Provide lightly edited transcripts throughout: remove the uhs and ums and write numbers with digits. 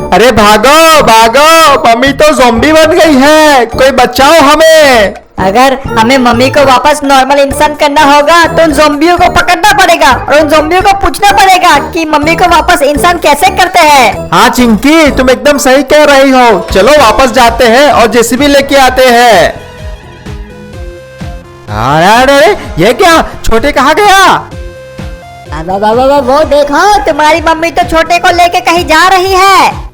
अरे भागो भागो, मम्मी तो ज़ॉम्बी बन गई है, कोई बचाओ हमें। अगर हमें मम्मी को वापस नॉर्मल इंसान करना होगा तो उन ज़ॉम्बियों को पकड़ना पड़ेगा और उन ज़ॉम्बियों को पूछना पड़ेगा कि मम्मी को वापस इंसान कैसे करते हैं। हाँ चिंकी, तुम एकदम सही कह रही हो। चलो वापस जाते हैं और जेसीबी लेके आते हैं। अरे ये क्या, छोटे कहाँ गया? वो देखो, तुम्हारी मम्मी तो छोटे को लेके कहीं जा रही है।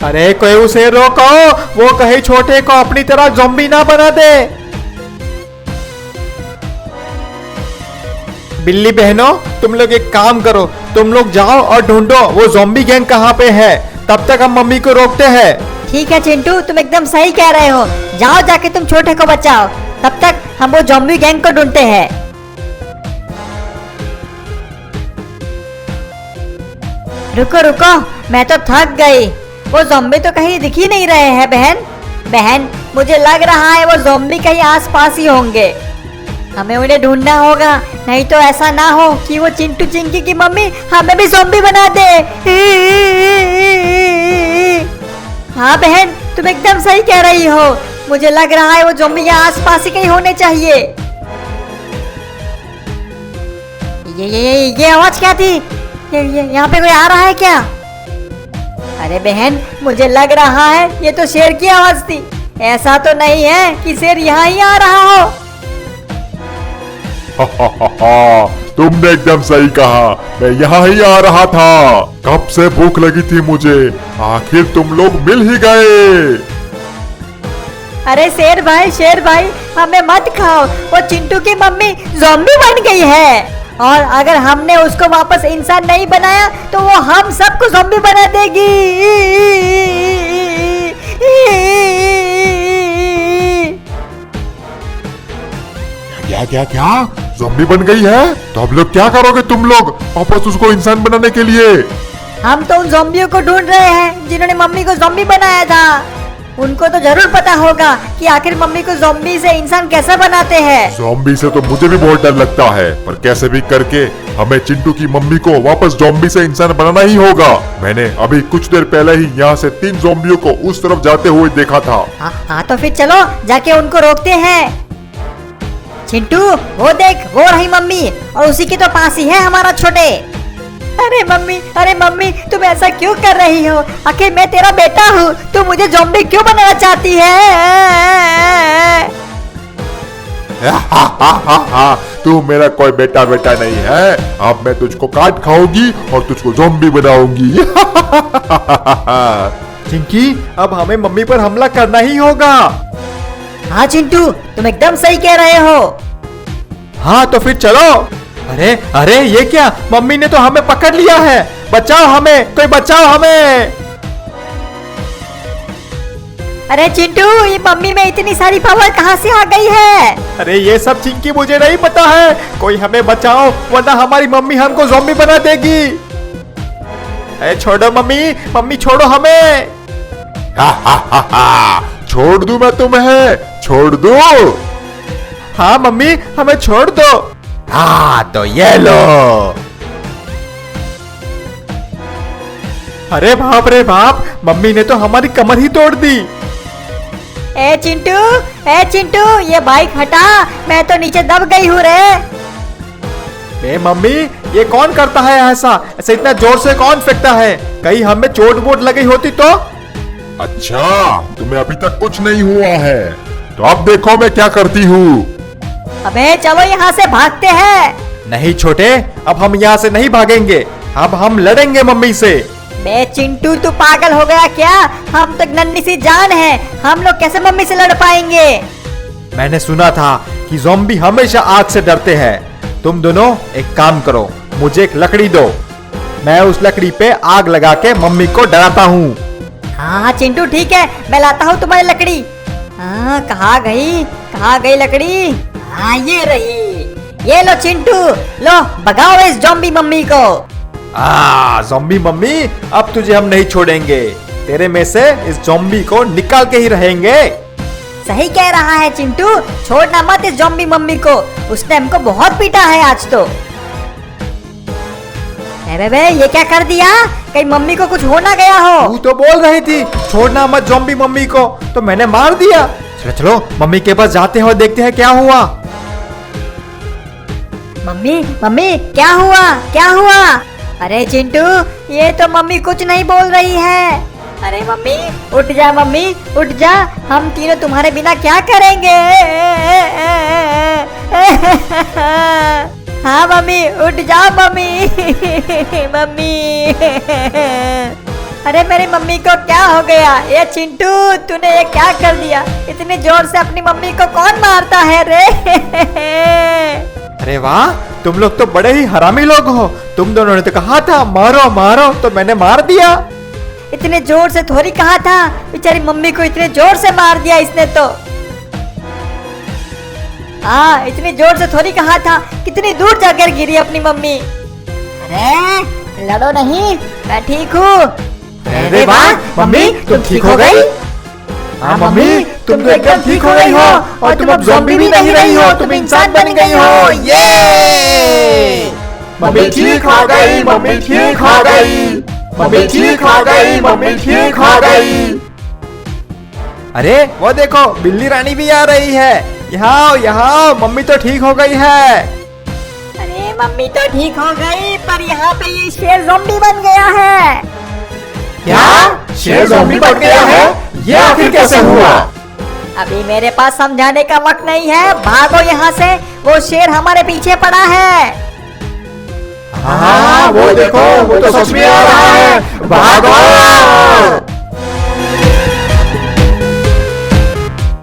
अरे कोई उसे रोको, वो कहीं छोटे को अपनी तरह ज़ॉम्बी ना बना दे। बिल्ली बहनों, तुम लोग एक काम करो, तुम लोग जाओ और ढूंढो वो ज़ॉम्बी गैंग कहाँ पे है, तब तक हम मम्मी को रोकते हैं। ठीक है चिंटू, तुम एकदम सही कह रहे हो। जाओ जाके तुम छोटे को बचाओ, तब तक हम वो ज़ॉम्बी गैंग को ढूंढते हैं। रुको रुको, मैं तो थक गई। वो ज़ॉम्बी तो कहीं दिख ही नहीं रहे हैं। बहन, मुझे लग रहा है वो ज़ॉम्बी कहीं आसपास ही होंगे। हमें उन्हें ढूंढना होगा, नहीं तो ऐसा ना हो कि वो चिंटू चिंकी की मम्मी हमें भी ज़ॉम्बी बना दे। हाँ बहन, तुम एकदम सही कह रही हो। मुझे लग रहा है वो ज़ॉम्बी यहाँ आसपास ही कहीं होने चाहिए। ये आवाज क्या थी? यहाँ पे कोई आ रहा है क्या? अरे बहन, मुझे लग रहा है ये तो शेर की आवाज थी। ऐसा तो नहीं है कि शेर यहाँ ही आ रहा हो। तुमने एकदम सही कहा, मैं यहाँ ही आ रहा था। कब से भूख लगी थी मुझे, आखिर तुम लोग मिल ही गए। अरे शेर भाई, हमें मत खाओ। वो चिंटू की मम्मी ज़ॉम्बी बन गई है और अगर हमने उसको वापस इंसान नहीं बनाया तो वो हम सबको ज़ॉम्बी बना देगी। क्या ज़ॉम्बी बन गई है? तो अब लोग क्या करोगे तुम लोग वापस उसको इंसान बनाने के लिए? हम तो उन ज़ॉम्बियों को ढूंढ रहे हैं जिन्होंने मम्मी को ज़ॉम्बी बनाया था। उनको तो जरूर पता होगा कि आखिर मम्मी को ज़ॉम्बी से इंसान कैसे बनाते हैं। ज़ॉम्बी से तो मुझे भी बहुत डर लगता है, पर कैसे भी करके हमें चिंटू की मम्मी को वापस ज़ॉम्बी से इंसान बनाना ही होगा। मैंने अभी कुछ देर पहले ही यहाँ से 3 ज़ॉम्बियों को उस तरफ जाते हुए देखा था। हाँ तो फिर चलो जाके उनको रोकते हैं। चिंटू, वो देख, वो रही मम्मी और उसी के तो पास ही है हमारा छोटे। अरे मम्मी, तुम ऐसा क्यों कर रही हो? आखिर मैं तेरा बेटा हूँ, तू मुझे ज़ॉम्बी क्यों बनाना चाहती है? तू मेरा कोई बेटा नहीं है। अब मैं तुझको काट खाऊंगी और तुझको ज़ॉम्बी बनाऊंगी। चिंकी, अब हमें मम्मी पर हमला करना ही होगा। हाँ चिंटू, तुम एकदम सही कह रहे हो। हाँ तो फिर चलो। अरे ये क्या, मम्मी ने तो हमें पकड़ लिया है। बचाओ हमें, कोई बचाओ हमें। अरे चिंटू, ये मम्मी में इतनी सारी पावर कहाँ से आ गई है? अरे ये सब चिंकी मुझे नहीं पता है, कोई हमें बचाओ वरना हमारी मम्मी हमको ज़ॉम्बी बना देगी। अरे छोड़ो मम्मी छोड़ो हमें। छोड़ दूं मैं तुम्हें? छोड़ दूं? हाँ मम्मी, हमें छोड़ दो। हाँ तो ये लो। अरे बाप रे बाप, मम्मी ने तो हमारी कमर ही तोड़ दी। ए चिंटू, ये बाइक हटा, मैं तो नीचे दब गई हूँ रे। ए मम्मी, ये कौन करता है ऐसा इतना जोर से कौन फेंकता है? कहीं हमें चोट वोट लगी होती तो? अच्छा, तुम्हें अभी तक कुछ नहीं हुआ है, तो अब देखो मैं क्या करती हूँ। अबे चलो यहाँ से भागते हैं। नहीं छोटे, अब हम यहाँ से नहीं भागेंगे, अब हम लड़ेंगे मम्मी से। बे चिंटू, तू पागल हो गया क्या? हम तो नन्ही सी जान है, हम लोग कैसे मम्मी से लड़ पाएंगे? मैंने सुना था कि ज़ॉम्बी हमेशा आग से डरते हैं। तुम दोनों एक काम करो, मुझे एक लकड़ी दो, मैं उस लकड़ी पे आग लगा के मम्मी को डराता हूँ। हाँ चिंटू ठीक है, मैं लाता हूँ तुम्हारी लकड़ी। हाँ, कहाँ गई लकड़ी? हाँ ये रही। ये लो चिंटू, लो भगाओ इस ज़ॉम्बी मम्मी को। ज़ॉम्बी मम्मी, अब तुझे हम नहीं छोड़ेंगे, तेरे में से इस ज़ॉम्बी को निकाल के ही रहेंगे। सही कह रहा है चिंटू, छोड़ना मत इस ज़ॉम्बी मम्मी को, उसने हमको बहुत पीटा है आज तो। बे ये क्या कर दिया? कहीं मम्मी को कुछ हो ना गया हो। तू तो बोल रही थी छोड़ना मत ज़ॉम्बी मम्मी को, तो मैंने मार दिया। चलो चलो मम्मी के पास जाते हैं और देखते हैं क्या हुआ। मम्मी मम्मी क्या हुआ क्या हुआ? अरे चिंटू ये तो मम्मी कुछ नहीं बोल रही है। अरे मम्मी उठ जा, मम्मी उठ जा, हम तीनों तुम्हारे बिना क्या करेंगे। हाँ मम्मी उठ जाओ मम्मी। मम्मी अरे मेरी मम्मी को क्या हो गया? ये चिंटू तूने ये क्या कर दिया? इतनी जोर से अपनी मम्मी को कौन मारता है रे? अरे वाह, तुम लोग तो बड़े ही हरामी लोग हो। तुम दोनों ने तो कहा था मारो मारो, तो मैंने मार दिया। इतने जोर से थोड़ी कहा था, बेचारी मम्मी को इतने जोर से मार दिया इसने तो। हाँ इतनी जोर से थोड़ी कहा था, कितनी दूर जाकर गिरी अपनी मम्मी। अरे लड़ो नहीं, मैं ठीक हूँ। अरे वाह मम्मी, तुम ठीक हो गई? हाँ मम्मी, तुम तो एकदम ठीक हो गई हो, और तुम अब ज़ॉम्बी भी नहीं रही हो, तुम इंसान बन गई हो। ये मम्मी ठीक हो गई, मम्मी ठीक हो गई, मम्मी ठीक हो गई, मम्मी ठीक हो गई। अरे वो देखो, बिल्ली रानी भी आ रही है। यहाँ मम्मी तो ठीक हो गई है। अरे मम्मी तो ठीक हो गई, पर यहाँ पे ये शेर ज़ॉम्बी बन गया है। क्या शेर ज़ॉम्बी बन गया है? ये आखिर कैसे हुआ? अभी मेरे पास समझाने का वक्त नहीं है, भागो यहाँ से, वो शेर हमारे पीछे पड़ा है। हाँ वो देखो, वो तो सच में आ रहा है। भागो!